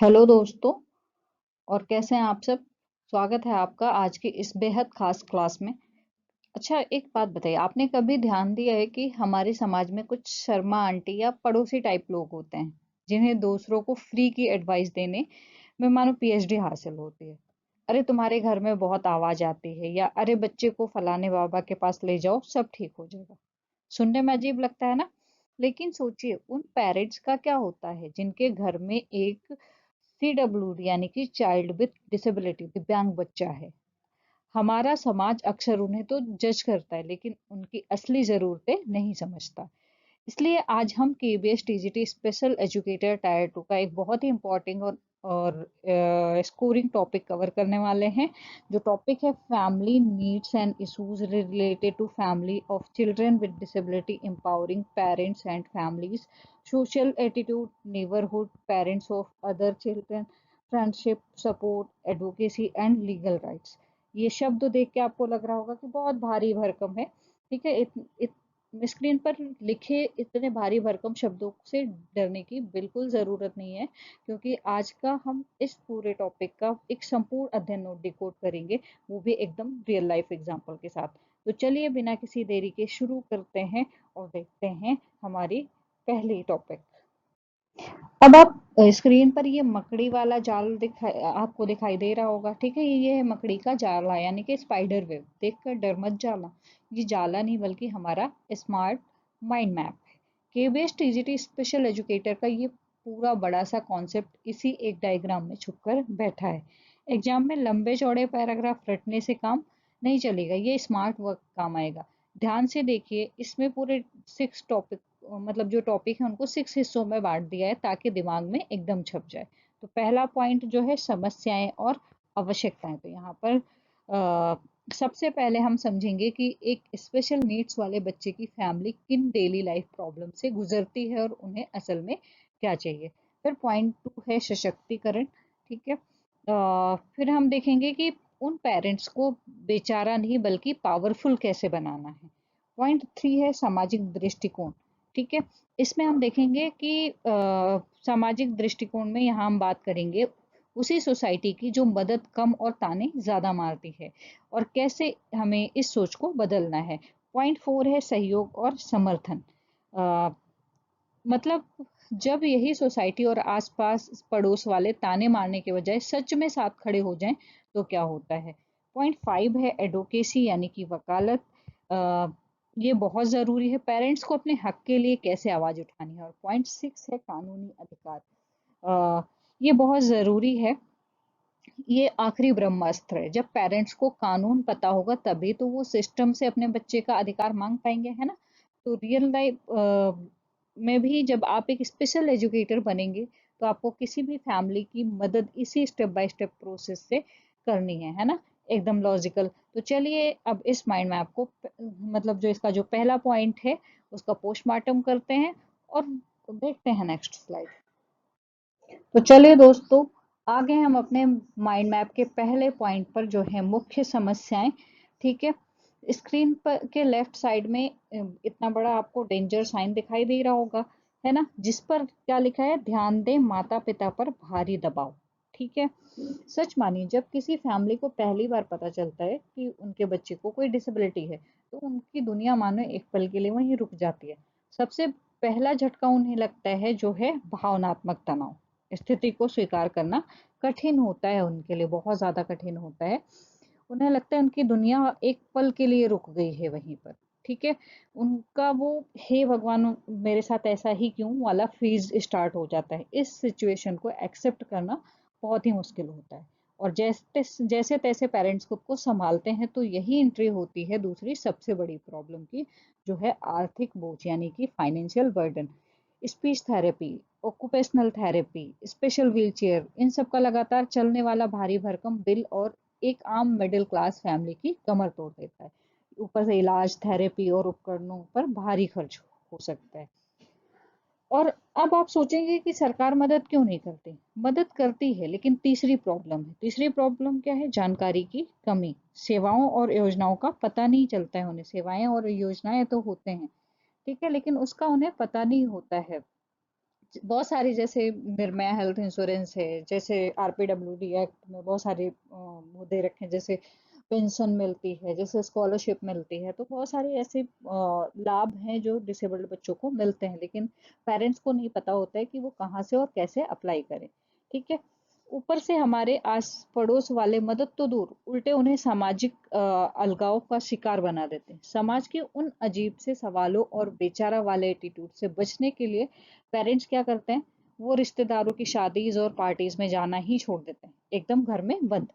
Hello दोस्तों। और कैसे हैं आप सब। स्वागत है आपका आज की इस बेहद खास क्लास में। अच्छा, एक बात बताइए, आपने कभी ध्यान दिया है कि हमारे समाज में कुछ शर्मा आंटी या पड़ोसी टाइप लोग होते हैं जिन्हें दूसरों को फ्री की एडवाइस देने में मानो पीएचडी हासिल होती है। अरे तुम्हारे घर में बहुत आवाज आती है, या अरे बच्चे को फलाने बाबा के पास ले जाओ सब ठीक हो जाएगा। सुनने में अजीब लगता है ना, लेकिन सोचिए उन पेरेंट्स का क्या होता है जिनके घर में एक सीडब्ल्यूडी यानी कि चाइल्ड विद डिसेबिलिटी दिव्यांग बच्चा है। हमारा समाज अक्सर उन्हें तो जज करता है लेकिन उनकी असली ज़रूरतें नहीं समझता। इसलिए आज हम KVS TGT special educator tier 2 का एक बहुत ही इम्पोर्टेंट और स्कोरिंग टॉपिक कवर करने वाले हैं। जो टॉपिक है family needs and issues related to family of children with disability, empowering parents and families, social attitude, neighbourhood, parents of other children, friendship, support, advocacy and legal rights. ये शब्द देख के आपको लग रहा होगा कि बहुत भारी भरकम है। ठीक है, स्क्रीन पर लिखे इतने भारी भरकम शब्दों से डरने की बिल्कुल ज़रूरत नहीं है, क्योंकि आज का हम इस पूरे टॉपिक का एक संपूर्ण अध्ययन नोट डिकोड करेंगे, वो भी एकदम रियल लाइफ एग्जांपल के साथ। तो चलिए बिना किसी देरी के शुरू करते हैं और देखते हैं हमारी पहली टॉपिक। अब आप स्क्रीन पर ये मकड़ी वाला जाल आपको दिखाई दे रहा होगा। ठीक है, ये है मकड़ी का जाला यानी कि स्पाइडर वेब। देखकर डर मत जाना, ये जाला नहीं बल्कि हमारा स्मार्ट माइंड मैप है। केबीएस टीजीटी स्पेशल एजुकेटर का ये पूरा बड़ा सा कॉन्सेप्ट इसी एक डायग्राम में छुपकर बैठा है। एग्जाम में लंबे चौड़े पैराग्राफ रटने से काम नहीं चलेगा, ये स्मार्ट वर्क काम आएगा। ध्यान से देखिए, इसमें पूरे 6 टॉपिक, मतलब जो टॉपिक है उनको 6 हिस्सों में बांट दिया है ताकि दिमाग में एकदम छप जाए। तो पहला पॉइंट जो है समस्याएं और आवश्यकताएं। तो यहाँ पर सबसे पहले हम समझेंगे कि एक स्पेशल नीड्स वाले बच्चे की फैमिली किन डेली लाइफ प्रॉब्लम से गुजरती है और उन्हें असल में क्या चाहिए। फिर पॉइंट 2 है सशक्तिकरण। ठीक है, फिर हम देखेंगे कि उन पेरेंट्स को बेचारा नहीं बल्कि पावरफुल कैसे बनाना है। पॉइंट 3 है सामाजिक दृष्टिकोण। ठीक है, इसमें हम देखेंगे कि सामाजिक दृष्टिकोण में यहाँ हम बात करेंगे उसी सोसाइटी की जो मदद कम और ताने ज्यादा मारती है, और कैसे हमें इस सोच को बदलना है। पॉइंट 4 है सहयोग और समर्थन। अ, मतलब जब यही सोसाइटी और आसपास पड़ोस वाले ताने मारने के बजाय सच में साथ खड़े हो जाएं तो क्या होता है। पॉइंट 5 है एडवोकेसी यानी कि वकालत। अ, ये बहुत ज़रूरी है, पेरेंट्स को अपने हक के लिए कैसे आवाज़ उठानी है। और पॉइंट 6 है कानूनी अधिकार। अ, ये बहुत ज़रूरी है, ये आखिरी ब्रह्मास्त्र है। जब पेरेंट्स को कानून पता होगा तभी तो वो सिस्टम से अपने बच्चे का अधिकार मांग पाएंगे, है ना। तो रियल लाइफ में भी जब आप एक स्पेशल एजुकेटर बनेंगे तो आपको किसी भी फैमिली की मदद इसी स्टेप बाय स्टेप प्रोसेस से करनी है ना। एकदम लॉजिकल। तो चलिए अब इस माइंड मैप को मतलब जो इसका जो पहला पॉइंट है उसका पोस्टमार्टम करते हैं और देखते हैं नेक्स्ट स्लाइड। तो चलिए दोस्तों, आगे हम अपने माइंड मैप के पहले पॉइंट पर जो है मुख्य समस्याएं। ठीक है, स्क्रीन पर के लेफ्ट साइड में इतना बड़ा आपको डेंजर साइन दिखाई दे रहा होगा, है ना, जिस पर क्या लिखा है, ध्यान दें माता पिता पर भारी दबाव। ठीक है, सच मानिए जब किसी फैमिली को पहली बार पता चलता है कि उनके बच्चे को कोई डिसेबिलिटी है तो उनकी दुनिया मानो एक पल के लिए वहीं रुक जाती है। सबसे पहला झटका उन्हें लगता है जो है भावनात्मक तनाव। स्थिति को स्वीकार करना कठिन होता है उनके लिए, बहुत ज्यादा कठिन होता है। उन्हें लगता है उनकी दुनिया एक पल के लिए रुक गई है वहीं पर। ठीक है, उनका वो हे भगवान मेरे साथ ऐसा ही क्यों वाला फेज स्टार्ट हो जाता है। इस सिचुएशन को एक्सेप्ट करना बहुत ही मुश्किल होता है। और जैसे जैसे तैसे पेरेंट्स खुद को संभालते हैं तो यही एंट्री होती है दूसरी सबसे बड़ी प्रॉब्लम की, जो है आर्थिक बोझ यानी कि financial burden. Speech therapy, occupational therapy, special wheelchair, इन सब का लगातार चलने वाला भारी भरकम बिल और एक आम मिडिल क्लास फैमिली की कमर तोड़ देता है। ऊपर से इलाज, थेरेपी और उपकरणों पर भारी खर्च हो सकता है। और अब आप सोचेंगे कि सरकार मदद क्यों नहीं करती। मदद करती है, लेकिन तीसरी प्रॉब्लम क्या है, जानकारी की कमी। सेवाओं और योजनाओं का पता नहीं चलता है उन्हें। सेवाएं और योजनाएं तो होते हैं, ठीक है, लेकिन उसका उन्हें पता नहीं होता है। बहुत सारी, जैसे निर्भया हेल्थ इंश्योरेंस है, जैसे आरपीडब्ल्यूडी एक्ट में बहुत सारे वो दे रखे हैं, जैसे पेंशन मिलती है, जैसे स्कॉलरशिप मिलती है, तो बहुत सारे ऐसे लाभ हैं जो डिसेबल्ड बच्चों को मिलते हैं, लेकिन पेरेंट्स को नहीं पता होता है कि वो कहाँ से और कैसे अप्लाई करें। ठीक है। ऊपर से हमारे आस पड़ोस वाले मदद तो दूर, उल्टे उन्हें सामाजिक अलगाव का शिकार बना देते हैं। समाज के उन अजीब से सवालों और बेचारा वाले एटीट्यूड से बचने के लिए पेरेंट्स क्या करते हैं, वो रिश्तेदारों की शादीज और पार्टीज में जाना ही छोड़ देते हैं, एकदम घर में बंद।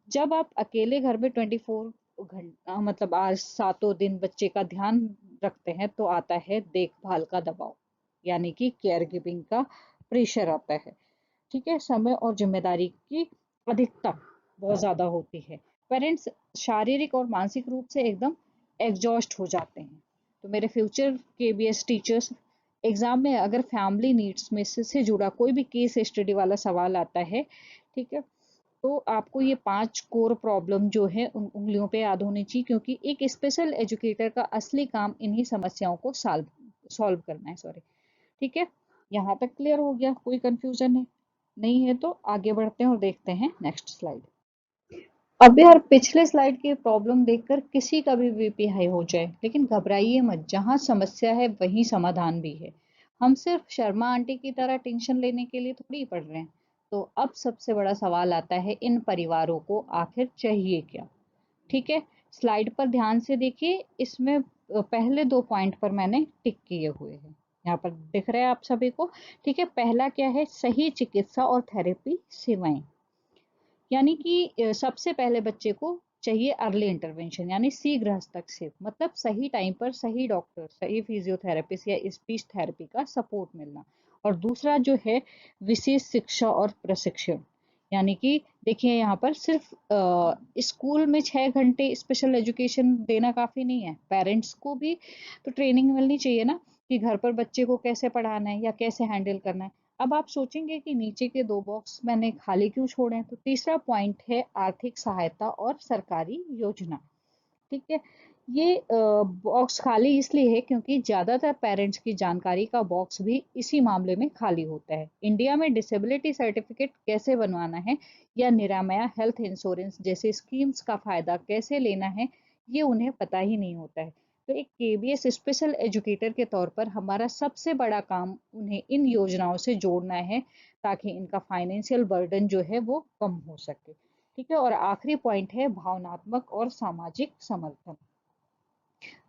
जब आप अकेले घर में 24 घंटा, मतलब आज सातों दिन बच्चे का ध्यान रखते हैं, तो आता है देखभाल का दबाव, यानी कि केयर गिविंग का प्रेशर आता है। ठीक है। समय और जिम्मेदारी की अधिकता बहुत ज्यादा होती है। पेरेंट्स शारीरिक और मानसिक रूप से एकदम एग्जॉस्ट हो जाते हैं। तो मेरे फ्यूचर केबीएस टीचर्स, एग्जाम में अगर फैमिली नीड्स में से जुड़ा कोई भी केस स्टडी वाला सवाल आता है, ठीक है, तो आपको ये 5 कोर प्रॉब्लम जो है उन उंगलियों पे याद होनी चाहिए, क्योंकि एक स्पेशल एजुकेटर का असली काम इन्हीं समस्याओं को सॉल्व सॉल्व करना है। सॉरी। ठीक है। यहाँ तक क्लियर हो गया? कोई कंफ्यूजन है? नहीं है तो आगे बढ़ते हैं और देखते हैं नेक्स्ट स्लाइड। अब यार पिछले स्लाइड की प्रॉब्लम देखकर किसी का भी बीपी हाई हो जाए, लेकिन घबराइए मत, जहाँ समस्या है वहीं समाधान भी है। हम सिर्फ शर्मा आंटी की तरह टेंशन लेने के लिए थोड़ी पढ़ रहे हैं। तो अब सबसे बड़ा सवाल आता है, इन परिवारों को आखिर चाहिए क्या? ठीक है। स्लाइड पर ध्यान से देखिए, इसमें पहले 2 पॉइंट पर मैंने टिक किए हुए हैं, यहाँ पर दिख रहा है आप सभी को। ठीक है। पहला क्या है? सही चिकित्सा और थेरेपी सेवाएं, यानी कि सबसे पहले बच्चे को चाहिए अर्ली इंटरवेंशन, यानी शीघ्र हस्तक्षेप, मतलब सही टाइम पर सही डॉक्टर, सही फिजियोथेरेपिस्ट या स्पीच थेरेपी का सपोर्ट मिलना। और दूसरा जो है, विशेष शिक्षा और प्रशिक्षण, यानी कि देखिए यहाँ पर सिर्फ स्कूल में 6 घंटे स्पेशल एजुकेशन देना काफी नहीं है, पेरेंट्स को भी तो ट्रेनिंग मिलनी चाहिए ना, कि घर पर बच्चे को कैसे पढ़ाना है या कैसे हैंडल करना है। अब आप सोचेंगे कि नीचे के 2 बॉक्स मैंने खाली क्यों छोड़े हैं, तो तीसरा पॉइंट है आर्थिक सहायता और सरकारी योजना। ठीक है। ये बॉक्स खाली इसलिए है क्योंकि ज्यादातर पेरेंट्स की जानकारी का बॉक्स भी इसी मामले में खाली होता है। इंडिया में डिसेबिलिटी सर्टिफिकेट कैसे बनवाना है या निरामया हेल्थ इंश्योरेंस जैसे स्कीम्स का फायदा कैसे लेना है, ये उन्हें पता ही नहीं होता है। तो एक केबीएस स्पेशल एजुकेटर के तौर पर हमारा सबसे बड़ा काम उन्हें इन योजनाओं से जोड़ना है, ताकि इनका फाइनेंशियल बर्डन जो है वो कम हो सके। ठीक है। और आखिरी पॉइंट है भावनात्मक और सामाजिक समर्थन।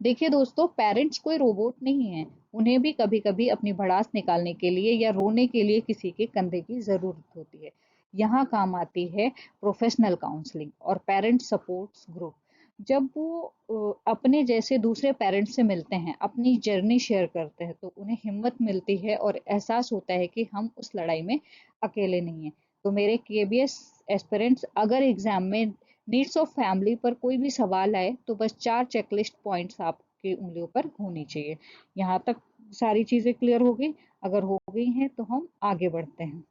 देखिए दोस्तों, पेरेंट्स कोई रोबोट नहीं है, उन्हें भी कभी कभी अपनी भड़ास निकालने के लिए या रोने के लिए किसी के कंधे की जरूरत होती है। यहाँ काम आती है प्रोफेशनल काउंसलिंग और पेरेंट सपोर्ट ग्रुप। जब वो अपने जैसे दूसरे पेरेंट्स से मिलते हैं, अपनी जर्नी शेयर करते हैं, तो उन्हें हिम्मत मिलती है और एहसास होता है कि हम उस लड़ाई में अकेले नहीं हैं। तो मेरे केबीएस एस्पिरेंट्स, अगर एग्जाम में नीड्स ऑफ फैमिली पर कोई भी सवाल आए, तो बस 4 चेकलिस्ट पॉइंट्स आपकी उंगलियों पर होनी चाहिए। यहाँ तक सारी चीजें क्लियर हो गई? अगर हो गई हैं तो हम आगे बढ़ते हैं।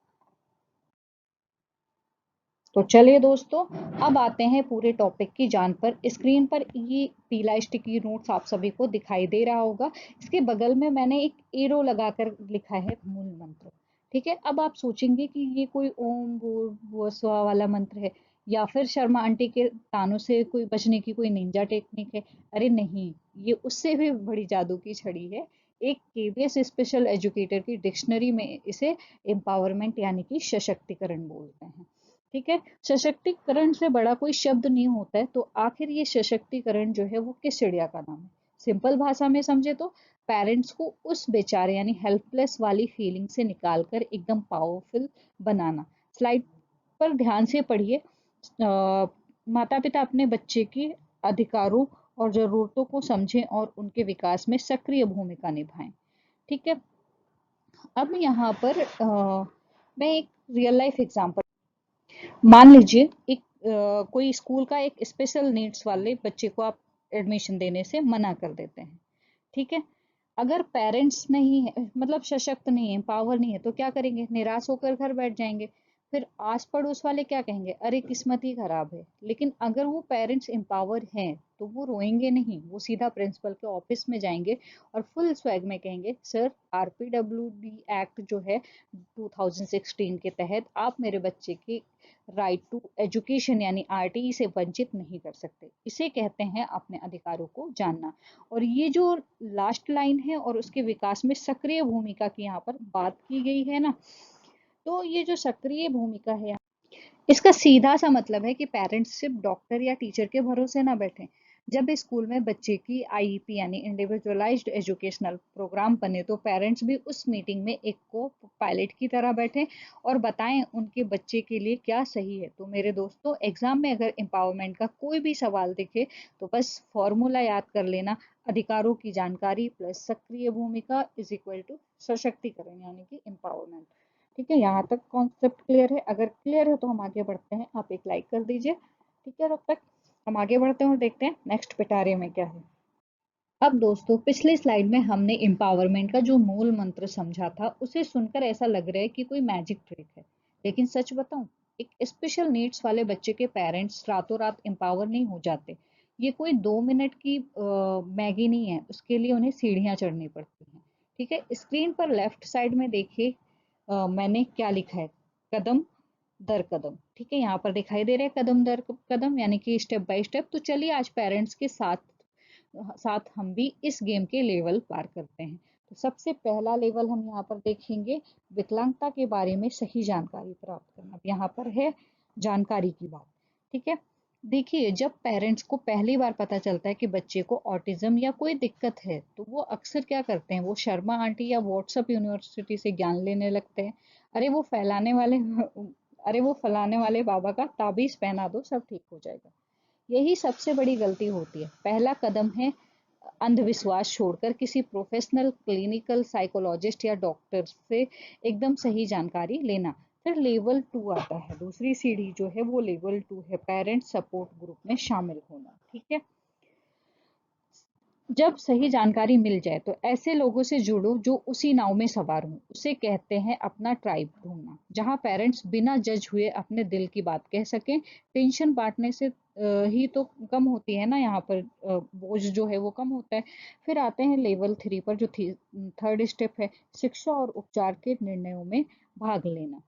तो चलिए दोस्तों, अब आते हैं पूरे टॉपिक की जान पर। स्क्रीन पर ये पीला स्टिकी नोट्स आप सभी को दिखाई दे रहा होगा, इसके बगल में मैंने एक एरो लगाकर लिखा है मूल मंत्र। ठीक है। अब आप सोचेंगे कि ये कोई ओम भूर्भुवः स्वः वाला मंत्र है, या फिर शर्मा आंटी के तानों से कोई बचने की कोई निंजा टेक्निक है। अरे नहीं, ये उससे भी बड़ी जादू की छड़ी है। एक केबीएस स्पेशल एजुकेटर की डिक्शनरी में इसे एम्पावरमेंट यानी कि सशक्तिकरण बोलते हैं। ठीक है। सशक्तिकरण से बड़ा कोई शब्द नहीं होता है, तो आखिर ये सशक्तिकरण जो है वो किस चिड़िया का नाम है? सिंपल भाषा में समझे तो पेरेंट्स को उस बेचारे यानी हेल्पलेस वाली फीलिंग से निकालकर एकदम पावरफुल बनाना। स्लाइड पर ध्यान से पढ़िए। माता पिता अपने बच्चे के अधिकारों और जरूरतों को समझें और उनके विकास में सक्रिय भूमिका निभाएं। ठीक है। अब यहाँ पर मैं एक रियल लाइफ एग्जांपल, मान लीजिए एक कोई स्कूल का एक स्पेशल नीड्स वाले बच्चे को आप एडमिशन देने से मना कर देते हैं। ठीक है। अगर पेरेंट्स नहीं है, मतलब सशक्त नहीं है, पावर नहीं है, तो क्या करेंगे? निराश होकर घर बैठ जाएंगे। फिर आस पड़ोस वाले क्या कहेंगे, अरे किस्मत ही खराब है। लेकिन अगर वो पेरेंट्स एम्पावर हैं तो वो रोएंगे नहीं, वो सीधा प्रिंसिपल के ऑफिस में जाएंगे और फुल स्वैग में कहेंगे, सर आरपीडब्ल्यूडी एक्ट जो है 2016 के तहत आप मेरे बच्चे की राइट टू एजुकेशन यानी आरटीई से वंचित नहीं कर सकते। इसे कहते हैं अपने अधिकारों को जानना। और ये जो लास्ट लाइन है और उसके विकास में सक्रिय भूमिका की यहाँ पर बात की गई है ना, तो ये जो सक्रिय भूमिका है, इसका सीधा सा मतलब है कि पेरेंट्स सिर्फ डॉक्टर या टीचर के भरोसे ना बैठे। जब स्कूल में बच्चे की आईईपी यानी इंडिविजुअलाइज्ड एजुकेशनल प्रोग्राम बने तो पेरेंट्स भी उस मीटिंग में एक को पायलट की तरह बैठे और बताएं उनके बच्चे के लिए क्या सही है। तो मेरे दोस्तों, एग्जाम में अगर एम्पावरमेंट का कोई भी सवाल दिखे तो बस फॉर्मूला याद कर लेना, अधिकारों की जानकारी प्लस सक्रिय भूमिका इज इक्वल टू सशक्तिकरण यानी कि एम्पावरमेंट। ठीक है, यहाँ तक कॉन्सेप्ट क्लियर है? अगर क्लियर है तो हम आगे बढ़ते हैं, आप एक लाइक कर दीजिए। ठीक है, तब तक हम आगे बढ़ते हैं और देखते हैं नेक्स्ट पिटारे में क्या है। अब दोस्तों, पिछली स्लाइड में हमने एम्पावरमेंट का जो मूल मंत्र समझा था उसे सुनकर ऐसा लग रहा है कि कोई मैजिक ट्रिक है। लेकिन सच बताऊं, एक स्पेशल नीड्स वाले बच्चे के पेरेंट्स रातों रात एम्पावर नहीं हो जाते। ये कोई 2 मिनट की मैगी नहीं है, उसके लिए उन्हें सीढ़ियां चढ़नी पड़ती हैं। ठीक है, स्क्रीन पर लेफ्ट साइड में देखिए मैंने क्या लिखा है, कदम दर कदम। ठीक है, यहाँ पर दिखाई दे रहा है कदम दर कदम यानी कि स्टेप बाय स्टेप। तो चलिए आज पेरेंट्स के साथ साथ हम भी इस गेम के लेवल पार करते हैं। तो सबसे पहला लेवल हम यहाँ पर देखेंगे, विकलांगता के बारे में सही जानकारी प्राप्त करना। अब यहाँ पर है जानकारी की बात। ठीक है, देखिए जब पेरेंट्स को पहली बार पता चलता है कि बच्चे को ऑटिज्म या कोई दिक्कत है तो वो अक्सर क्या करते हैं, वो शर्मा आंटी या व्हाट्सएप यूनिवर्सिटी से ज्ञान लेने लगते हैं। अरे वो फैलाने वाले अरे वो फलाने वाले बाबा का ताबीज पहना दो, सब ठीक हो जाएगा। यही सबसे बड़ी गलती होती है। पहला कदम है अंधविश्वास छोड़कर किसी प्रोफेशनल क्लिनिकल साइकोलॉजिस्ट या डॉक्टर से एकदम सही जानकारी लेना। फिर लेवल 2 आता है, दूसरी सीढ़ी जो है वो लेवल 2 है, पेरेंट सपोर्ट ग्रुप में शामिल होना। ठीक है, जब सही जानकारी मिल जाए तो ऐसे लोगों से जुड़ो जो उसी नाव में सवार हों। उसे कहते हैं अपना ट्राइब ढूंढना, जहां पेरेंट्स बिना जज हुए अपने दिल की बात कह सकें। टेंशन बांटने से ही तो कम होती है ना, यहाँ पर बोझ जो है वो कम होता है। फिर आते हैं लेवल 3 पर जो थर्ड स्टेप है, शिक्षा और उपचार के निर्णयों में भाग लेना।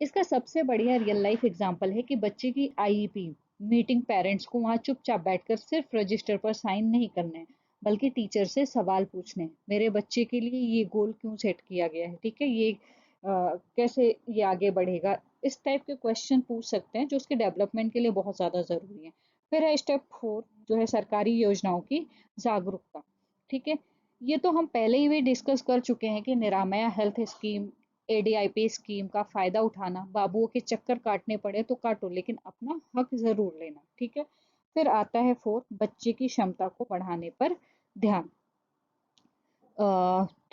इसका सबसे बढ़िया रियल लाइफ एग्जांपल है कि बच्चे की आईईपी मीटिंग, पेरेंट्स को वहां चुपचाप बैठकर सिर्फ रजिस्टर पर साइन नहीं करने हैं, बल्कि टीचर से सवाल पूछने, मेरे बच्चे के लिए ये गोल क्यों सेट किया गया है, ठीक है, ये कैसे ये आगे बढ़ेगा, इस टाइप के क्वेश्चन पूछ सकते हैं जो उसके डेवलपमेंट के लिए बहुत ज़्यादा ज़रूरी है। फिर है स्टेप 4 जो है सरकारी योजनाओं की जागरूकता। ठीक है, ये तो हम पहले ही भी डिस्कस कर चुके हैं कि निरामया हेल्थ स्कीम, एडीआईपी स्कीम का फायदा उठाना, बाबुओं के चक्कर काटने पड़े तो काटो लेकिन अपना हक जरूर लेना। ठीक है, फिर आता है 4 बच्चे की क्षमता को बढ़ाने पर ध्यान।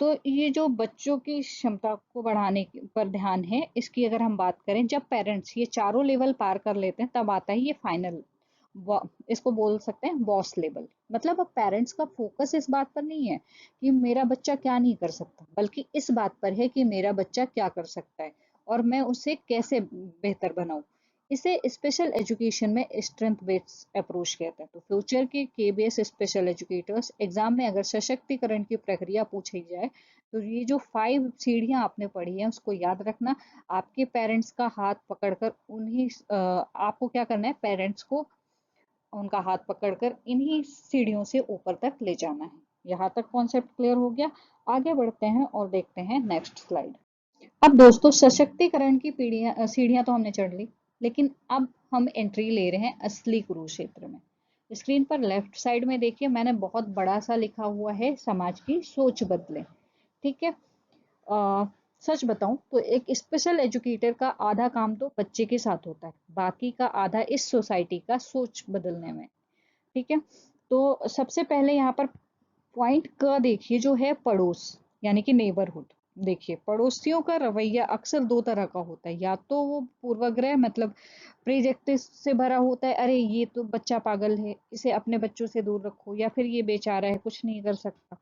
तो ये जो बच्चों की क्षमता को बढ़ाने पर ध्यान है, इसकी अगर हम बात करें, जब पेरेंट्स ये चारों लेवल पार कर लेते हैं तब आता है ये फाइनल, इसको बोल सकते हैं बॉस लेवल। मतलब अब पेरेंट्स का फोकस इस बात पर नहीं है कि मेरा बच्चा क्या नहीं कर सकता, बल्कि इस बात पर है कि मेरा बच्चा क्या कर सकता है और मैं उसे कैसे बेहतर बनाऊं। इसे स्पेशल एजुकेशन में स्ट्रेंथ बेस्ड अप्रोच कहते हैं। तो फ्यूचर के केबीएस स्पेशल एजुकेटर्स एग्जाम में अगर सशक्तिकरण की प्रक्रिया पूछी जाए तो ये जो 5 सीढ़ियां आपने पढ़ी है उसको याद रखना। आपके पेरेंट्स का हाथ पकड़कर उन्हीं आपको क्या करना है, पेरेंट्स को उनका हाथ पकड़कर इन्हीं सीढ़ियों से ऊपर तक ले जाना है। यहाँ तक कॉन्सेप्ट क्लियर हो गया? आगे बढ़ते हैं और देखते हैं नेक्स्ट स्लाइड। अब दोस्तों, सशक्तिकरण की पीढ़ियां सीढ़ियां तो हमने चढ़ ली, लेकिन अब हम एंट्री ले रहे हैं असली कुरुक्षेत्र में। स्क्रीन पर लेफ्ट साइड में देखिए, मैंने बहुत बड़ा सा लिखा हुआ है, समाज की सोच बदले। ठीक है, सच बताऊं तो एक स्पेशल एजुकेटर का आधा काम तो बच्चे के साथ होता है, बाकी का आधा इस सोसाइटी का सोच बदलने में। ठीक है, तो सबसे पहले यहाँ पर पॉइंट क देखिए जो है पड़ोस यानी कि नेबरहुड। देखिए पड़ोसियों का रवैया अक्सर दो तरह का होता है, या तो वो पूर्वाग्रह मतलब प्रेजेक्टिस से भरा होता है, अरे ये तो बच्चा पागल है, इसे अपने बच्चों से दूर रखो, या फिर ये बेचारा है कुछ नहीं कर सकता।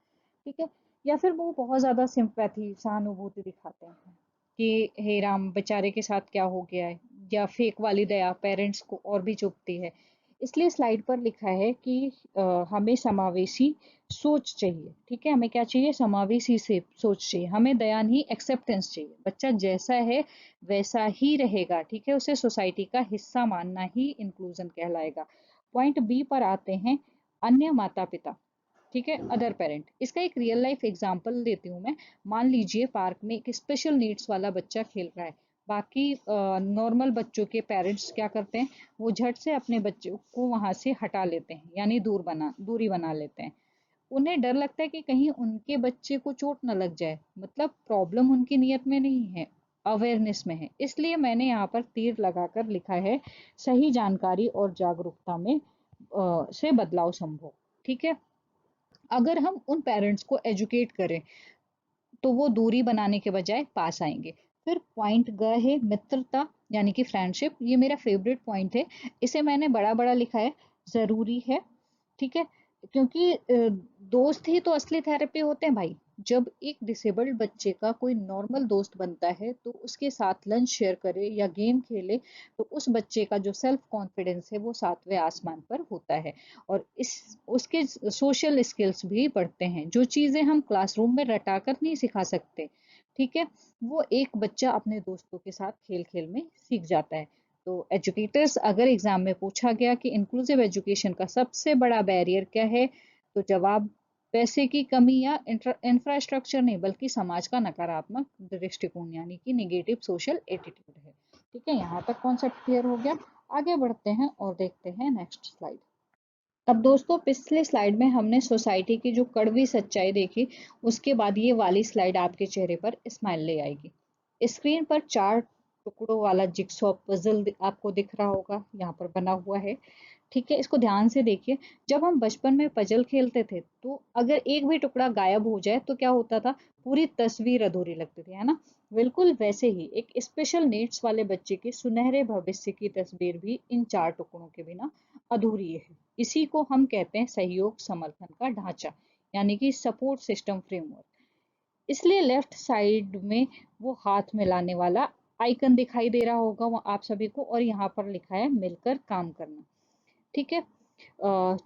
ठीक है, या फिर वो बहुत ज्यादा सिंपैथी सहानुभूति दिखाते हैं कि हे राम बेचारे के साथ क्या हो गया है, या फेक वाली दया पेरेंट्स को और भी चुभती है। इसलिए स्लाइड पर लिखा है कि हमें समावेशी सोच चाहिए। ठीक है, हमें क्या चाहिए? समावेशी से सोच चाहिए। हमें दया नहीं, एक्सेप्टेंस चाहिए। बच्चा जैसा है वैसा ही रहेगा। ठीक है, उसे सोसाइटी का हिस्सा मानना ही इंक्लूजन कहलाएगा। पॉइंट बी पर आते हैं, अन्य माता पिता। ठीक है, अदर पेरेंट। इसका एक रियल लाइफ एग्जांपल देती हूँ मैं। मान लीजिए पार्क में एक स्पेशल नीड्स वाला बच्चा खेल रहा है। बाकी नॉर्मल बच्चों के पेरेंट्स क्या करते हैं? वो झट से अपने बच्चों को वहां से हटा लेते हैं, यानी दूरी बना लेते हैं। उन्हें डर लगता है कि कहीं उनके बच्चे को चोट न लग जाए। मतलब प्रॉब्लम उनकी नीयत में नहीं है, अवेयरनेस में है। इसलिए मैंने यहाँ पर तीर लगाकर लिखा है, सही जानकारी और जागरूकता में से बदलाव संभव। ठीक है, अगर हम उन पेरेंट्स को एजुकेट करें तो वो दूरी बनाने के बजाय पास आएंगे। फिर पॉइंट ग है, मित्रता यानी कि फ्रेंडशिप। ये मेरा फेवरेट पॉइंट है। इसे मैंने बड़ा बड़ा लिखा है, जरूरी है। ठीक है, क्योंकि दोस्त ही तो असली थेरेपी होते हैं भाई। जब एक डिसेबल्ड बच्चे का कोई नॉर्मल दोस्त बनता है तो उसके साथ लंच शेयर करे या गेम खेले, तो उस बच्चे का जो सेल्फ कॉन्फिडेंस है वो सातवें आसमान पर होता है। और इस उसके सोशल स्किल्स भी बढ़ते हैं, जो चीजें हम क्लासरूम में रटा कर नहीं सिखा सकते। ठीक है, वो एक बच्चा अपने दोस्तों के साथ खेल खेल में सीख जाता है। तो एजुकेटर्स, अगर एग्जाम में पूछा गया कि इंक्लूसिव एजुकेशन का सबसे बड़ा बैरियर क्या है, तो जवाब पैसे की कमी या इंफ्रास्ट्रक्चर नहीं, बल्कि समाज का नकारात्मक दृष्टिकोण यानी कि निगेटिव सोशल एटीट्यूड है। ठीक है, यहाँ तक कॉन्सेप्ट क्लियर हो गया। आगे बढ़ते हैं और देखते हैं नेक्स्ट स्लाइड। अब दोस्तों, पिछले स्लाइड में हमने सोसाइटी की जो कड़वी सच्चाई देखी, उसके बाद ये वाली स्लाइड आपके चेहरे पर स्माइल ले आएगी। स्क्रीन पर 4 टुकड़ों वाला जिक्सॉ पजल आपको दिख रहा होगा, यहाँ पर बना हुआ है। ठीक है, इसको ध्यान से देखिए। जब हम बचपन में पजल खेलते थे तो अगर एक भी टुकड़ा गायब हो जाए तो क्या होता था? पूरी तस्वीर अधूरी लगती थी, है ना? बिल्कुल वैसे ही एक स्पेशल नीड्स वाले बच्चे के सुनहरे भविष्य की तस्वीर भी इन 4 टुकड़ों के बिना अधूरी है। इसी को हम कहते हैं सहयोग समर्थन का ढांचा, यानी कि सपोर्ट सिस्टम फ्रेमवर्क। इसलिए लेफ्ट साइड में वो हाथ मिलाने वाला आइकन दिखाई दे रहा होगा वो आप सभी को, और यहाँ पर लिखा है मिलकर काम करना। ठीक है,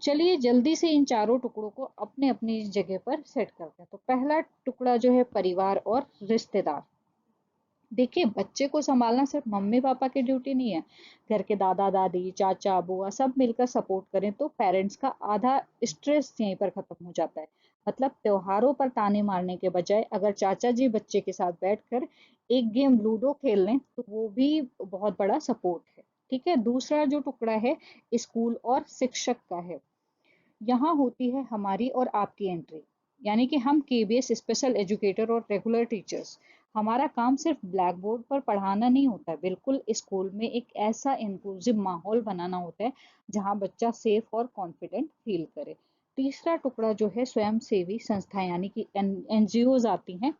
चलिए जल्दी से इन चारों टुकड़ों को अपने अपनी जगह पर सेट करते हैं। तो पहला टुकड़ा जो है, परिवार और रिश्तेदार। देखिए, बच्चे को संभालना सिर्फ मम्मी पापा की ड्यूटी नहीं है। घर के दादा दादी, चाचा बुआ सब मिलकर सपोर्ट करें तो पेरेंट्स का आधा स्ट्रेस यहीं पर खत्म हो जाता है। मतलब त्योहारों पर ताने मारने के बजाय अगर चाचा जी बच्चे के साथ बैठकर एक गेम लूडो खेल लें तो वो भी बहुत बड़ा सपोर्ट है। ठीक है, दूसरा जो टुकड़ा है, स्कूल और शिक्षक का है। यहाँ होती है हमारी और आपकी एंट्री, यानी कि हम केबीएस स्पेशल एजुकेटर और रेगुलर टीचर्स। हमारा काम सिर्फ ब्लैक बोर्ड पर पढ़ाना नहीं होता है, बिल्कुल स्कूल में एक ऐसा इंक्लूसिव माहौल बनाना होता है जहाँ बच्चा सेफ और कॉन्फिडेंट फील करे। तीसरा टुकड़ा जो है, स्वयं सेवी संस्थाएं यानी कि एनजीओज आती हैं।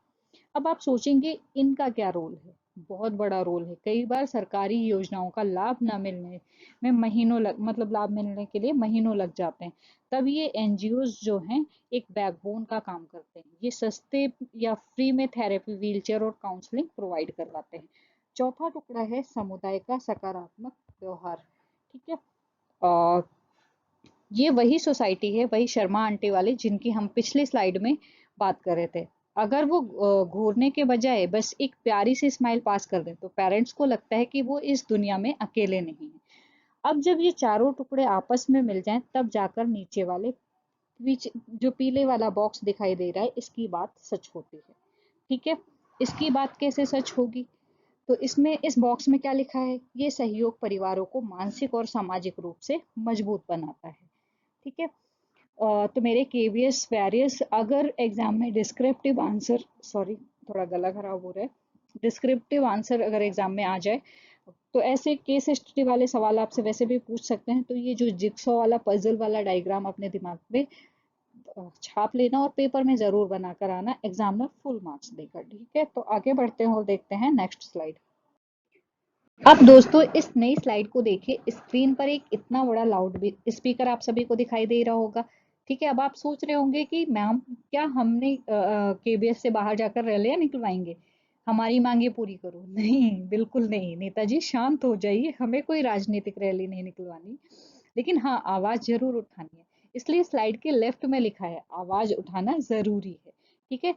अब आप सोचेंगे इनका क्या रोल है? बहुत बड़ा रोल है। कई बार सरकारी योजनाओं का लाभ ना मिलने में महीनों लग मतलब लाभ मिलने के लिए महीनों लग जाते हैं। तब ये एनजीओज जो हैं एक बैकबोन का काम करते हैं। ये सस्ते या फ्री में थेरेपी, व्हीलचेयर और काउंसलिंग प्रोवाइड करवाते हैं। चौथा टुकड़ा है समुदाय का सकारात्मक व्यवहार। ठीक है, और ये वही सोसाइटी है, वही शर्मा आंटी वाली जिनकी हम पिछली स्लाइड में बात कर रहे थे। अगर वो घूरने के बजाय बस एक प्यारी सी स्माइल पास कर दें तो पेरेंट्स को लगता है कि वो इस दुनिया में अकेले नहीं है। अब जब ये चारों टुकड़े आपस में मिल जाएं तब जाकर नीचे वाले पीछे जो पीले वाला बॉक्स दिखाई दे रहा है, इसकी बात सच होती है। ठीक है, इसकी बात कैसे सच होगी? तो इसमें इस बॉक्स में क्या लिखा है? ये सहयोग परिवारों को मानसिक और सामाजिक रूप से मजबूत बनाता है। ठीक है, तो मेरे केवीएस वेरियस, अगर एग्जाम में डिस्क्रिप्टिव आंसर, सॉरी थोड़ा गला खराब हो रहा है, डिस्क्रिप्टिव आंसर अगर एग्जाम में आ जाए तो ऐसे केस स्टडी वाले सवाल आपसे वैसे भी पूछ सकते हैं। तो ये जो जिक्सॉ वाला पजल वाला डायग्राम अपने दिमाग में छाप लेना और पेपर में जरूर बनाकर आना, एग्जाम में फुल मार्क्स देकर। ठीक है, तो आगे बढ़ते हैं और देखते हैं नेक्स्ट स्लाइड। अब दोस्तों, इस नई स्लाइड को देखिए। स्क्रीन पर एक इतना बड़ा लाउड स्पीकर आप सभी को दिखाई दे रहा होगा। ठीक है, अब आप सोच रहे होंगे कि मैम क्या हमने केबीएस से बाहर जाकर रैलियां निकलवाएंगे? हमारी मांगे पूरी करो। नहीं, बिल्कुल नहीं नेताजी, शांत हो जाइए, हमें कोई राजनीतिक रैली नहीं निकलवानी, लेकिन हाँ आवाज जरूर उठानी है। इसलिए स्लाइड के लेफ्ट में लिखा है आवाज उठाना जरूरी है। ठीक है।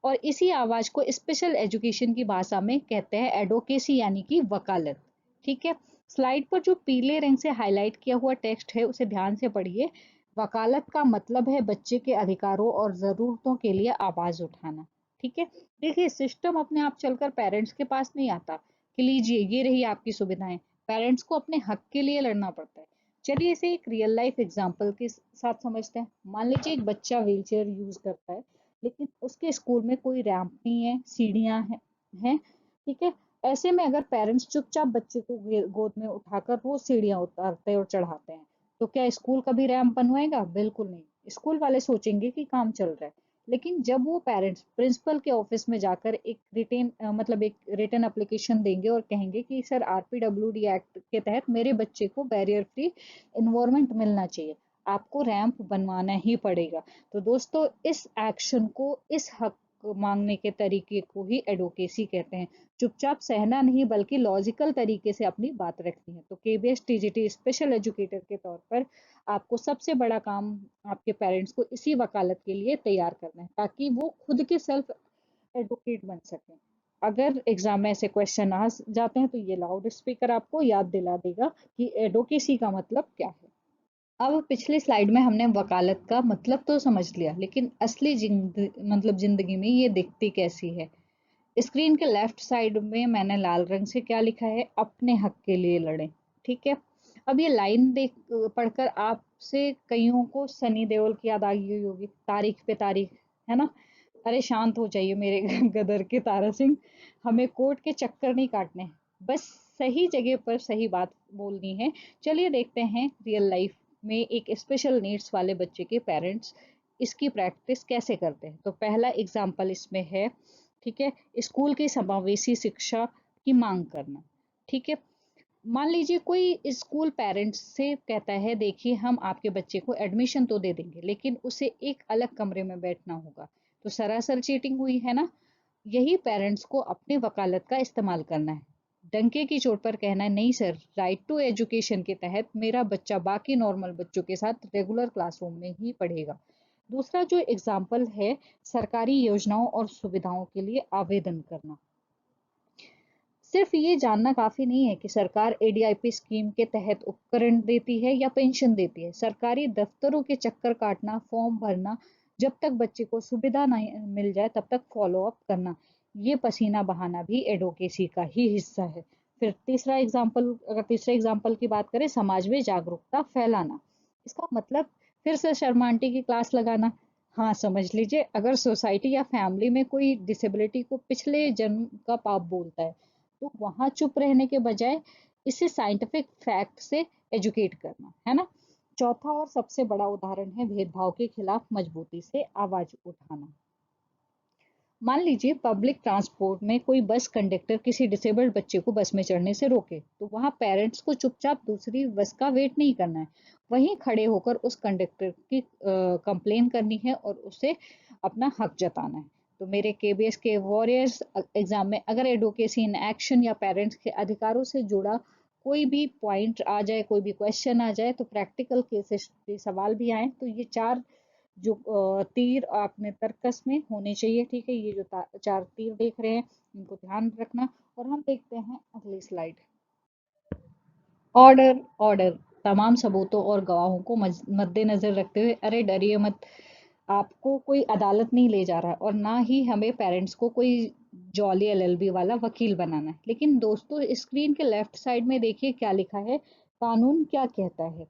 और इसी आवाज को स्पेशल एजुकेशन की भाषा में कहते हैं एडोकेसी यानी कि वकालत। ठीक है। स्लाइड पर जो पीले रंग से हाईलाइट किया हुआ टेक्स्ट है उसे ध्यान से पढ़िए। वकालत का मतलब है बच्चे के अधिकारों और जरूरतों के लिए आवाज उठाना। ठीक है। देखिए सिस्टम अपने आप चलकर पेरेंट्स के पास नहीं आता कि लीजिए ये रही आपकी सुविधाएं। पेरेंट्स को अपने हक के लिए लड़ना पड़ता है। चलिए इसे एक रियल लाइफ एग्जांपल के साथ समझते हैं। मान लीजिए एक बच्चा व्हीलचेयर यूज करता है, लेकिन उसके स्कूल में कोई रैंप नहीं है, सीढ़ियां हैं। ठीक है। ऐसे में अगर पेरेंट्स चुपचाप बच्चे को गोद में उठाकर वो सीढ़ियां उतारते और चढ़ाते हैं, तो क्या स्कूल कभी रैंप बनवाएगा? बिल्कुल नहीं। स्कूल वाले सोचेंगे कि काम चल रहा है। लेकिन जब वो पेरेंट्स प्रिंसिपल के ऑफिस में जाकर एक मतलब एक रिटन एप्लीकेशन देंगे और कहेंगे कि सर आरपीडब्ल्यूडी एक्ट के तहत मेरे बच्चे को बैरियर फ्री इन्वायरमेंट मिलना चाहिए, आपको रैंप बनवाना ही पड़ेगा। तो दोस्तों इस एक्शन को, इस हक मांगने के तरीके को ही एडवोकेसी कहते हैं। चुपचाप सहना नहीं बल्कि लॉजिकल तरीके से अपनी बात रखनी है। तो केबीएस टीजीटी स्पेशल एजुकेटर के तौर पर आपको सबसे बड़ा काम आपके पेरेंट्स को इसी वकालत के लिए तैयार करना है, ताकि वो खुद के सेल्फ एडवोकेट बन सकें। अगर एग्जाम में ऐसे क्वेश्चन आ जाते हैं तो ये लाउड स्पीकर आपको याद दिला देगा कि एडवोकेसी का मतलब क्या है। अब पिछली स्लाइड में हमने वकालत का मतलब तो समझ लिया, लेकिन असली मतलब जिंदगी में ये दिखती कैसी है। स्क्रीन के लेफ्ट साइड में मैंने लाल रंग से क्या लिखा है, अपने हक के लिए लड़ें। ठीक है। अब ये लाइन देख पढ़कर आपसे कईयों को सनी देओल की याद आ गई होगी, तारीख पे तारीख, है ना। अरे शांत हो जाइए मेरे गदर के तारा सिंह, हमें कोर्ट के चक्कर नहीं काटने, बस सही जगह पर सही बात बोलनी है। चलिए देखते हैं रियल लाइफ में एक स्पेशल नीड्स वाले बच्चे के पेरेंट्स इसकी प्रैक्टिस कैसे करते हैं। तो पहला एग्जाम्पल इसमें है, ठीक है, स्कूल की समावेशी शिक्षा की मांग करना। ठीक है। मान लीजिए कोई स्कूल पेरेंट्स से कहता है देखिए हम आपके बच्चे को एडमिशन तो दे देंगे, लेकिन उसे एक अलग कमरे में बैठना होगा। तो सरासर चीटिंग हुई है ना। यही पेरेंट्स को अपने वकालत का इस्तेमाल करना है। डंके की चोट पर कहना है नहीं सर, राइट टू एजुकेशन के तहत मेरा बच्चा बाकी नॉर्मल बच्चों के साथ रेगुलर क्लासरूम में ही पढ़ेगा। दूसरा जो एग्जाम्पल है, सरकारी योजनाओं और सुविधाओं के लिए आवेदन करना। सिर्फ ये जानना काफी नहीं है कि सरकार एडीआईपी स्कीम के तहत उपकरण देती है या पेंशन देती है। सरकारी दफ्तरों के चक्कर काटना, फॉर्म भरना, जब तक बच्चे को सुविधा नहीं मिल जाए तब तक फॉलो अप करना, ये पसीना बहाना भी एडवोकेसी का ही हिस्सा है। फिर तीसरे एग्जाम्पल की बात करें, समाज में जागरूकता फैलाना। इसका मतलब फिर से शर्मा आंटी की क्लास लगाना। हाँ समझ लीजिए, अगर सोसाइटी या फैमिली में कोई डिसेबिलिटी को पिछले जन्म का पाप बोलता है, तो वहां चुप रहने के बजाय इसे साइंटिफिक फैक्ट से एजुकेट करना, है ना। चौथा और सबसे बड़ा उदाहरण है भेदभाव के खिलाफ मजबूती से आवाज उठाना। मान लीजिए पब्लिक ट्रांसपोर्ट में कोई बस कंडक्टर किसी डिसेबल्ड बच्चे को बस में चढ़ने से रोके, तो वहां पेरेंट्स को चुपचाप दूसरी बस का वेट नहीं करना है, वहीं खड़े होकर उस कंडक्टर की कंप्लेन करनी है और उसे अपना हक जताना है। तो मेरे केबीएस के वॉरियर्स एग्जाम में अगर एडवोकेसी इन एक्शन या पेरेंट्स के अधिकारों से जुड़ा कोई भी पॉइंट आ जाए, कोई भी क्वेश्चन आ जाए, तो प्रैक्टिकल केसेस के सवाल भी आए, तो ये चार जो तीर आपने तर्कस में होने चाहिए। ठीक है। ये जो चार तीर देख रहे हैं इनको ध्यान रखना। और हम देखते हैं अगली स्लाइड। ऑर्डर ऑर्डर, तमाम सबूतों और गवाहों को मद्देनजर रखते हुए, अरे डरिए मत, आपको कोई अदालत नहीं ले जा रहा और ना ही हमें पेरेंट्स को कोई जॉली एलएलबी वाला वकील बनाना है। लेकिन दोस्तों स्क्रीन के लेफ्ट साइड में देखिए क्या लिखा है, कानून क्या कहता है।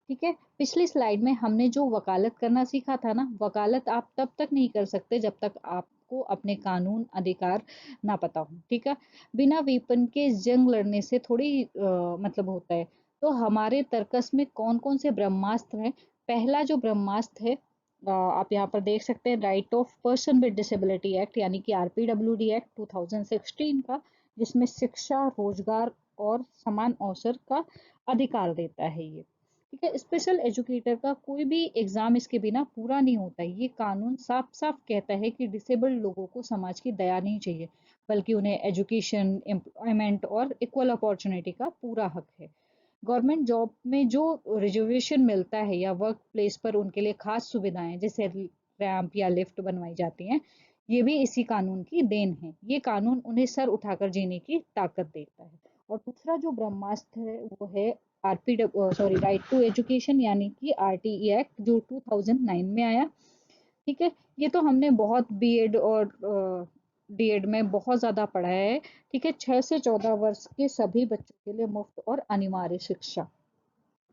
ठीक है। पिछली स्लाइड में हमने जो वकालत करना सीखा था ना, वकालत आप तब तक नहीं कर सकते जब तक आपको अपने कानून अधिकार ना पता हो। ठीक है। बिना वेपन के जंग लड़ने से थोड़ी मतलब होता है। तो हमारे तर्कस में कौन कौन से ब्रह्मास्त्र हैं। पहला जो ब्रह्मास्त्र है, आप यहाँ पर देख सकते हैं, right of person with disability act यानी कि आरपीडब्ल्यूडी एक्ट 2016 का, जिसमें शिक्षा, रोजगार और समान अवसर का अधिकार देता है ये। ठीक है। स्पेशल एजुकेटर का कोई भी एग्जाम इसके बिना पूरा नहीं होता है। ये कानून साफ साफ कहता है कि डिसेबल्ड लोगों को समाज की दया नहीं चाहिए, बल्कि उन्हें एजुकेशन, एम्प्लॉयमेंट और इक्वल अपॉर्चुनिटी का पूरा हक है। गवर्नमेंट जॉब में जो रिजर्वेशन मिलता है या वर्क प्लेस पर उनके लिए खास सुविधाएं जैसे रैंप या लिफ्ट बनवाई जाती हैं, ये भी इसी कानून की देन है। ये कानून उन्हें सर उठाकर जीने की ताकत देता है। और दूसरा जो ब्रह्मास्त्र है वो है राइट टू एजुकेशन, यानी कि आरटीई एक्ट, जो 2009 में आया। ठीक है। ये तो हमने बहुत बीएड और डीएड में बहुत ज़्यादा पढ़ा है। ठीक है। 6 से 14 वर्ष के सभी बच्चों के लिए मुफ्त और अनिवार्य शिक्षा,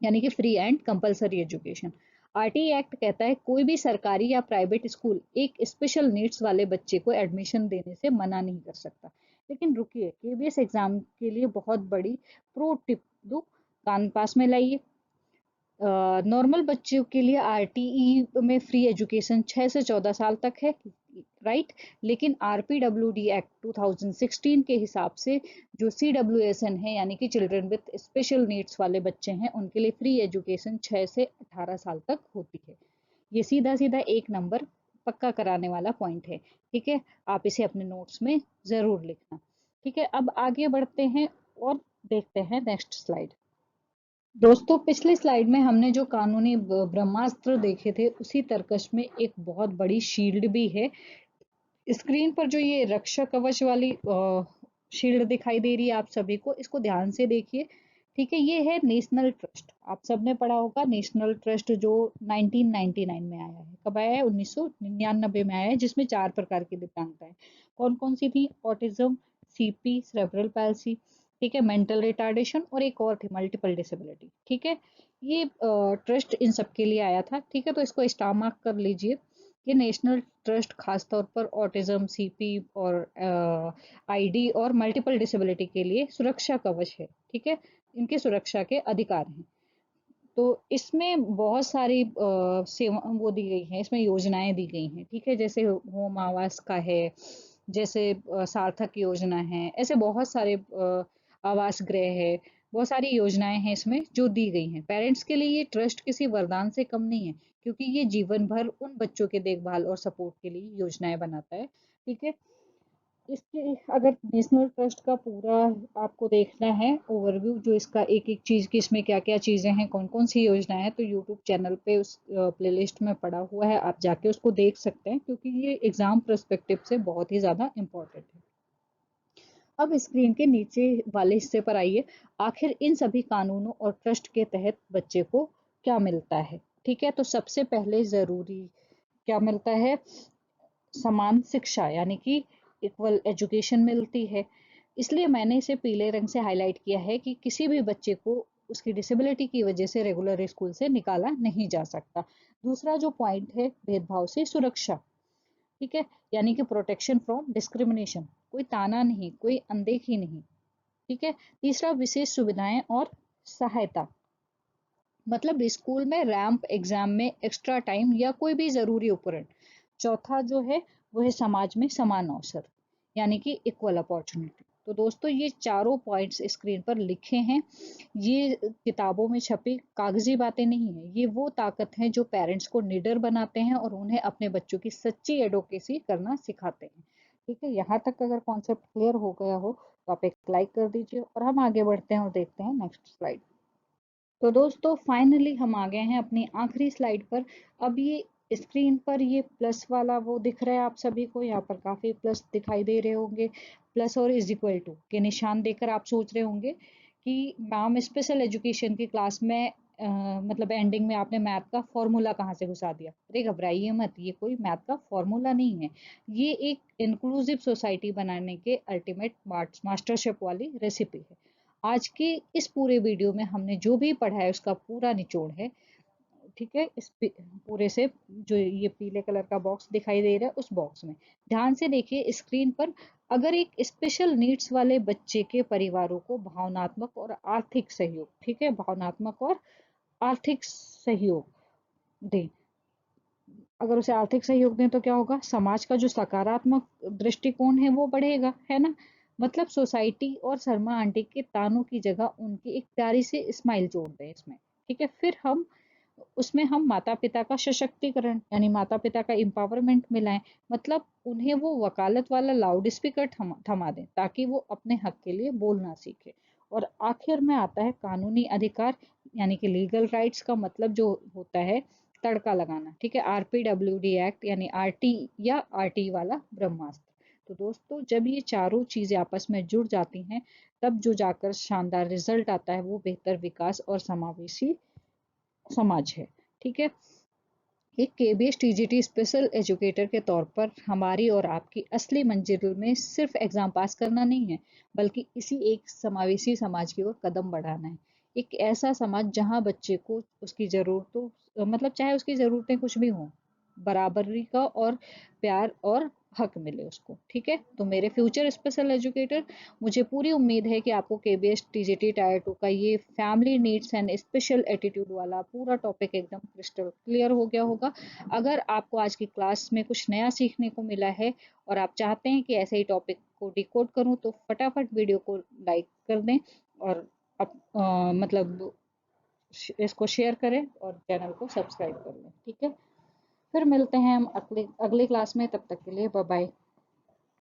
यानी कि free and compulsory education. RTE act कहता है कोई भी सरकारी या प्राइवेट स्कूल एक स्पेशल नीड्स वाले बच्चे को एडमिशन देने से मना नहीं कर सकता। लेकिन रुकिए, केबीएस एग्जाम के लिए बहुत बड़ी प्रो टिप दो, कान पास में लाइए। नॉर्मल बच्चों के लिए आरटीई में फ्री एजुकेशन 6 से 14 साल तक है, राइट। लेकिन आरपीडब्ल्यूडी एक्ट 2016 के हिसाब से जो सीडब्ल्यूएसएन है, यानी कि चिल्ड्रन विद स्पेशल नीड्स वाले बच्चे हैं, उनके लिए फ्री एजुकेशन 6 से 18 साल तक होती है। ये सीधा सीधा एक नंबर पक्का कराने वाला पॉइंट है। ठीक है। आप इसे अपने नोट्स में ज़रूर लिखना। ठीक है। अब आगे बढ़ते हैं और देखते हैं नेक्स्ट स्लाइड। दोस्तों, पिछली स्लाइड में हमने जो कानूनी ब्रह्मास्त्र देखे थे, उसी तर्कश में एक बहुत बड़ी शील्ड भी है। स्क्रीन पर जो ये रक्षा कवच वाली शील्ड दिखाई दे रही है आप सभी को, इसको ध्यान से देखिए। ठीक है। ये है नेशनल ट्रस्ट। आप सबने पढ़ा होगा नेशनल ट्रस्ट, जो 1999 में आया है। कब आया है? 1999 में आया है, जिसमें 4 प्रकार की दिव्यांगताएं कौन कौन सी थी? ऑटिज्म, सीपी, सेरेब्रल पैल्सी, ठीक है, मेंटल रिटार्डेशन, और एक और थी मल्टीपल डिसेबिलिटी। ठीक है। ये ट्रस्ट इन सब के लिए आया था। ठीक है। तो इसको स्टार मार्क कर लीजिए। ये नेशनल ट्रस्ट खास तौर पर ऑटिज्म, सीपी और आईडी और मल्टीपल डिसेबिलिटी के लिए सुरक्षा कवच है। ठीक है। इनके सुरक्षा के अधिकार हैं। तो इसमें बहुत सारी सेवा वो दी गई हैं, इसमें योजनाएं दी गई हैं। ठीक है। जैसे होम आवास का है, जैसे सार्थक योजना है, ऐसे बहुत सारे आवास गृह है, बहुत सारी योजनाएं हैं इसमें जो दी गई हैं। पेरेंट्स के लिए ये ट्रस्ट किसी वरदान से कम नहीं है, क्योंकि ये जीवन भर उन बच्चों के देखभाल और सपोर्ट के लिए योजनाएं बनाता है। ठीक है। इसके अगर नेशनल ट्रस्ट का पूरा आपको देखना है ओवरव्यू, जो इसका एक एक चीज़ की इसमें क्या क्या चीज़ें हैं, कौन कौन सी योजनाएं हैं, तो यूट्यूब चैनल पे उस प्लेलिस्ट में पड़ा हुआ है, आप जाके उसको देख सकते हैं, क्योंकि ये एग्जाम पर्सपेक्टिव से बहुत ही ज़्यादा इम्पोर्टेंट है। अब स्क्रीन के नीचे वाले हिस्से पर आइए। आखिर इन सभी कानूनों और ट्रस्ट के तहत बच्चे को क्या मिलता है? ठीक है। तो सबसे पहले ज़रूरी क्या मिलता है? समान शिक्षा, यानी कि इक्वल एजुकेशन मिलती है। इसलिए मैंने इसे पीले रंग से हाईलाइट किया है कि किसी भी बच्चे को उसकी डिसेबिलिटी की वजह से रेगुलर स्कूल से निकाला नहीं जा सकता। दूसरा जो पॉइंट है, भेदभाव से सुरक्षा। ठीक है। यानी कि प्रोटेक्शन फ्रॉम डिस्क्रिमिनेशन, कोई ताना नहीं, कोई अनदेखी नहीं। ठीक है। तीसरा, विशेष सुविधाएं और सहायता, मतलब स्कूल में रैंप, एग्जाम में एक्स्ट्रा टाइम या कोई भी जरूरी उपकरण। चौथा जो है वो है समाज में समान अवसर, यानी कि इक्वल अपॉर्चुनिटी। तो दोस्तों, ये चारों पॉइंट्स स्क्रीन पर लिखे हैं। ये किताबों में छपी कागजी बातें नहीं है, ये वो ताकत है जो पेरेंट्स को निडर बनाते हैं और उन्हें अपने बच्चों की सच्ची एडवोकेसी करना सिखाते हैं। ठीक है। यहाँ तक अगर कॉन्सेप्ट क्लियर हो गया हो तो आप एक लाइक कर दीजिए, और हम आगे बढ़ते हैं और देखते हैं नेक्स्ट स्लाइड। तो दोस्तों, फाइनली हम आ गए हैं अपनी आखिरी स्लाइड पर। अब ये स्क्रीन पर ये प्लस वाला वो दिख रहा है आप सभी को, यहाँ पर काफी प्लस दिखाई दे रहे होंगे। प्लस और इज इक्वल टू के निशान देकर आप सोच रहे होंगे कि मैम स्पेशल एजुकेशन की क्लास में मतलब एंडिंग में आपने मैथ का फॉर्मूला कहाँ से घुसा दिया। अरे घबराइए मत, ये कोई मैथ का फॉर्मूला नहीं है। ये एक इंक्लूसिव सोसाइटी बनाने के अल्टीमेट मास्टरशेफ वाली रेसिपी है। आज के इस पूरे वीडियो में हमने जो भी पढ़ा है उसका पूरा निचोड़ है। ठीक है। पूरे से जो ये पीले कलर का बॉक्स दिखाई दे रहा है, उस बॉक्स में ध्यान से देखिए स्क्रीन पर। अगर एक स्पेशल नीड्स वाले बच्चे के परिवारों को भावनात्मक और आर्थिक सहयोग, ठीक है, भावनात्मक और आर्थिक सहयोग दें। अगर उसे आर्थिक सहयोग दें तो क्या होगा? समाज का जो सकारात्मक दृष्टिकोण है वो बढ़ेगा, है ना। मतलब सोसाइटी और शर्मा आंटी के तानों की जगह उनकी एक प्यारी सी स्माइल जोड़ दें इसमें। ठीक है। फिर हम उसमें हम माता पिता का सशक्तिकरण यानी माता पिता का एम्पावरमेंट मिलाएं, मतलब उन्हें वो वकालत वाला लाउड स्पीकर थमा दें ताकि वो अपने हक के लिए बोलना सीखे। और आखिर में आता है कानूनी अधिकार यानी कि लीगल राइट्स का मतलब जो होता है तड़का लगाना, ठीक है। आरपीडब्ल्यूडी एक्ट यानी आरटी या आरटी वाला ब्रह्मास्त्र। तो दोस्तों जब ये चारों चीजें आपस में जुड़ जाती हैं तब जो जाकर शानदार रिजल्ट आता है वो बेहतर विकास और समावेशी समाज है, ठीक है। एक केबीएस टीजीटी स्पेशल एजुकेटर के तौर पर हमारी और आपकी असली मंजिल में सिर्फ एग्जाम पास करना नहीं है, बल्कि इसी एक समावेशी समाज की ओर कदम बढ़ाना है। एक ऐसा समाज जहां बच्चे को उसकी जरूरतों मतलब चाहे उसकी ज़रूरतें कुछ भी हों, बराबरी का और प्यार और हक मिले उसको, ठीक है। तो मेरे फ्यूचर स्पेशल एजुकेटर, मुझे पूरी उम्मीद है कि आपको केबीएस टीजीटी टायर 2 का ये family needs and special attitude वाला पूरा टॉपिक एकदम क्रिस्टल क्लियर हो गया होगा। अगर आपको आज की क्लास में कुछ नया सीखने को मिला है और आप चाहते हैं कि ऐसे ही टॉपिक को डिकोड करूं तो फटाफट वीडियो को लाइक कर दें और मतलब इसको शेयर करें और चैनल को सब्सक्राइब कर लें, ठीक है। फिर मिलते हैं हम अगली अगली क्लास में, तब तक के लिए बाय बाय।